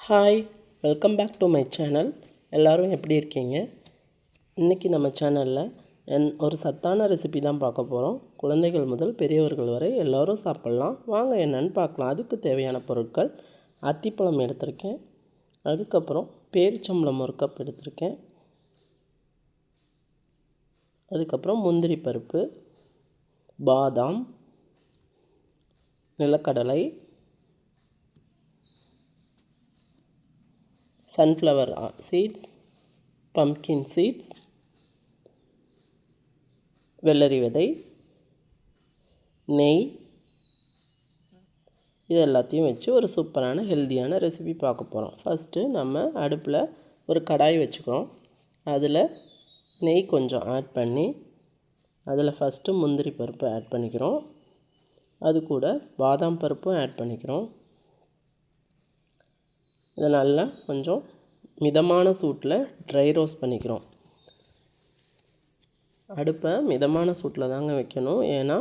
Hi, welcome back to my channel. எல்லோரும் எப்படி இருக்கீங்க? இன்றைக்கி நம்ம சேனலில் ஒரு சத்தான ரெசிபி தான் பார்க்க போகிறோம். குழந்தைகள் முதல் பெரியவர்கள் வரை எல்லோரும் சாப்பிட்லாம். வாங்க என்னென்னு பார்க்கலாம். அதுக்கு தேவையான பொருட்கள்: அத்திப்பழம் எடுத்திருக்கேன், அதுக்கப்புறம் பேரிச்சம்பழம் ஒரு கப் எடுத்திருக்கேன், அதுக்கப்புறம் முந்திரி பருப்பு, பாதாம், நிலக்கடலை, sunflower seeds, pumpkin seeds, வெள்ளரி விதை, நெய், இது எல்லாத்தையும் வச்சு ஒரு சூப்பரான ஹெல்த்தியான ரெசிபி பார்க்க போகிறோம். ஃபஸ்ட்டு நம்ம அடுப்பில் ஒரு கடாய் வச்சுக்கிறோம். அதில் நெய் கொஞ்சம் ஆட் பண்ணி அதில் ஃபஸ்ட்டு முந்திரி பருப்பு ஆட் பண்ணிக்கிறோம். அது கூட பாதாம் பருப்பும் ஆட் பண்ணிக்கிறோம். இதை நல்லா கொஞ்சம் மிதமான சூட்டில் ட்ரை ரோஸ்ட் பண்ணிக்கிறோம். அடுப்பை மிதமான சூட்டில் தாங்க வைக்கணும். ஏன்னா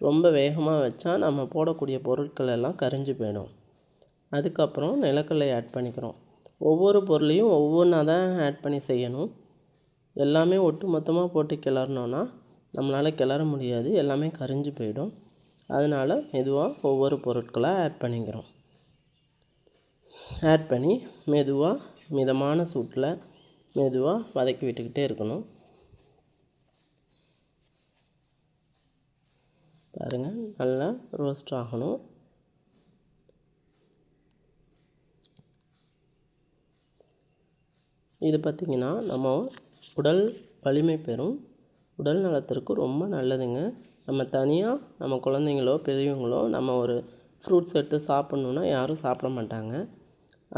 ரொம்ப வேகமாக வச்சா நம்ம போடக்கூடிய பொருட்கள் எல்லாம் கரிஞ்சு போயிடும். அதுக்கப்புறம் நிலக்கடலை ஆட் பண்ணிக்கிறோம். ஒவ்வொரு பொருளையும் ஒவ்வொன்றா தான் ஆட் பண்ணி செய்யணும். எல்லாமே ஒட்டு மொத்தமாக போட்டு கிளறணுன்னா நம்மளால் கிளற முடியாது, எல்லாமே கரிஞ்சு போயிடும். அதனால் மெதுவாக ஒவ்வொரு பொருட்களாக ஆட் பண்ணிக்கிறோம். ஆட் பண்ணி மெதுவாக மிதமான சூட்டில் மெதுவாக வதக்கி விட்டுக்கிட்டே இருக்கணும். பாருங்கள், நல்லா ரோஸ்ட் ஆகணும். இது பார்த்திங்கன்னா நம்ம உடல் வலிமை பெறும், உடல் நலத்திற்கு ரொம்ப நல்லதுங்க. நம்ம தனியாக நம்ம குழந்தைங்களோ பெரியவங்களோ நம்ம ஒரு ஃப்ரூட்ஸ் எடுத்து சாப்பிட்ணுன்னா யாரும் சாப்பிட மாட்டாங்க.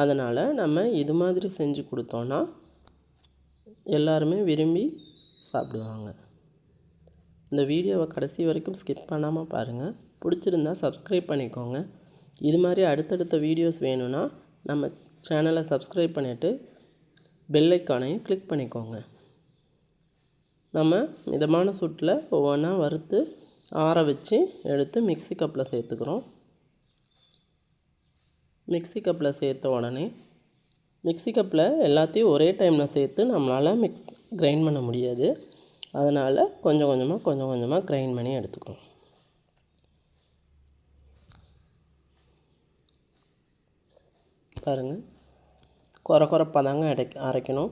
அதனால் நம்ம இது மாதிரி செஞ்சு கொடுத்தோன்னா எல்லாருமே விரும்பி சாப்பிடுவாங்க. இந்த வீடியோவை கடைசி வரைக்கும் ஸ்கிப் பண்ணாமல் பாருங்கள். பிடிச்சிருந்தா சப்ஸ்கிரைப் பண்ணிக்கோங்க. இது மாதிரி அடுத்தடுத்த வீடியோஸ் வேணும்னா நம்ம சேனலை சப்ஸ்கிரைப் பண்ணிவிட்டு பெல் ஐக்கானையும் கிளிக் பண்ணிக்கோங்க. நம்ம மிதமான சூட்டில் ஒவ்வொன்றா வறுத்து ஆற வச்சு எடுத்து மிக்ஸி கப்பில் சேர்த்துக்கிறோம். மிக்ஸி கப்பில் சேர்த்த உடனே மிக்ஸி கப்பில் எல்லாத்தையும் ஒரே டைமில் சேர்த்து நம்மளால் கிரைண்ட் பண்ண முடியாது. அதனால் கொஞ்சம் கொஞ்சமாக கிரைண்ட் பண்ணி எடுத்துக்கிறோம். பாருங்கள், கொரப்பாக தாங்க அரைக்கணும்.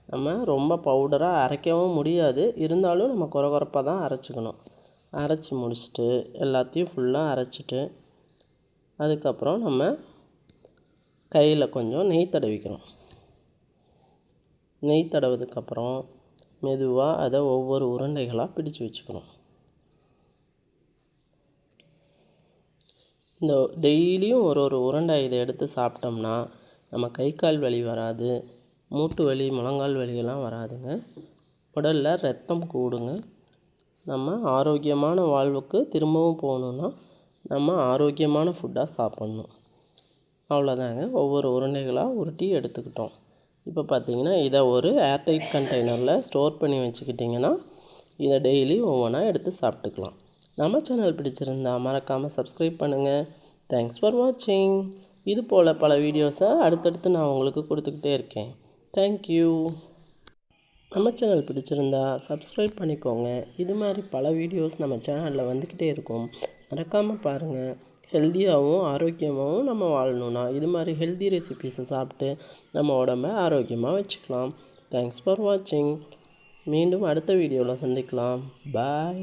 நம்ம ரொம்ப பவுடராக அரைக்கவும் முடியாது, இருந்தாலும் நம்ம கொரப்பாக தான் அரைச்சிக்கணும். அரைச்சி முடிச்சுட்டு எல்லாத்தையும் ஃபுல்லாக அரைச்சிட்டு அதுக்கப்புறம் நம்ம கையில் கொஞ்சம் நெய் தடவிக்கிறோம். நெய் தடவுறதுக்கப்புறம் மெதுவாக அதை ஒவ்வொரு உருண்டைகளாக பிடிச்சு வச்சுக்கணும். இந்த டெய்லியும் ஒரு உருண்டை இதை எடுத்து சாப்பிட்டோம்னா நம்ம கை கால் வலி வராது, மூட்டு வலி, முழங்கால் வலியெல்லாம் வராதுங்க. உடலில் ரத்தம் கூடுங்க. நம்ம ஆரோக்கியமான வாழ்வுக்கு திரும்பவும் போகணுன்னா நம்ம ஆரோக்கியமான ஃபுட்டாக சாப்பிட்ணும். அவ்வளோதாங்க. ஒவ்வொரு உருண்டைகளாக உருட்டி எடுத்துக்கிட்டோம். இப்போ பார்த்திங்கன்னா இதை ஒரு ஏர்டைட் கண்டெய்னரில் ஸ்டோர் பண்ணி வச்சுக்கிட்டிங்கன்னா இதை டெய்லி ஒவ்வொன்றா எடுத்து சாப்பிட்டுக்கலாம். நம்ம சேனல் பிடிச்சிருந்தா மறக்காமல் சப்ஸ்கிரைப் பண்ணுங்கள். தேங்க்ஸ் ஃபார் வாட்சிங். இது போல் பல வீடியோஸை அடுத்தடுத்து நான் உங்களுக்கு கொடுத்துக்கிட்டே இருக்கேன். தேங்க்யூ. நம்ம சேனல் பிடிச்சிருந்தா சப்ஸ்கிரைப் பண்ணிக்கோங்க. இது மாதிரி பல வீடியோஸ் நம்ம சேனலில் வந்துக்கிட்டே இருக்கும். மறக்காமல் பாருங்கள். ஹெல்த்தியாகவும் ஆரோக்கியமாகவும் நம்ம வாழணுன்னா இது மாதிரி ஹெல்த்தி ரெசிபீஸை சாப்பிட்டு நம்ம உடம்பை ஆரோக்கியமாக வச்சுக்கலாம். தேங்க்ஸ் ஃபார் வாட்சிங். மீண்டும் அடுத்த வீடியோவில் சந்திக்கலாம். பாய்.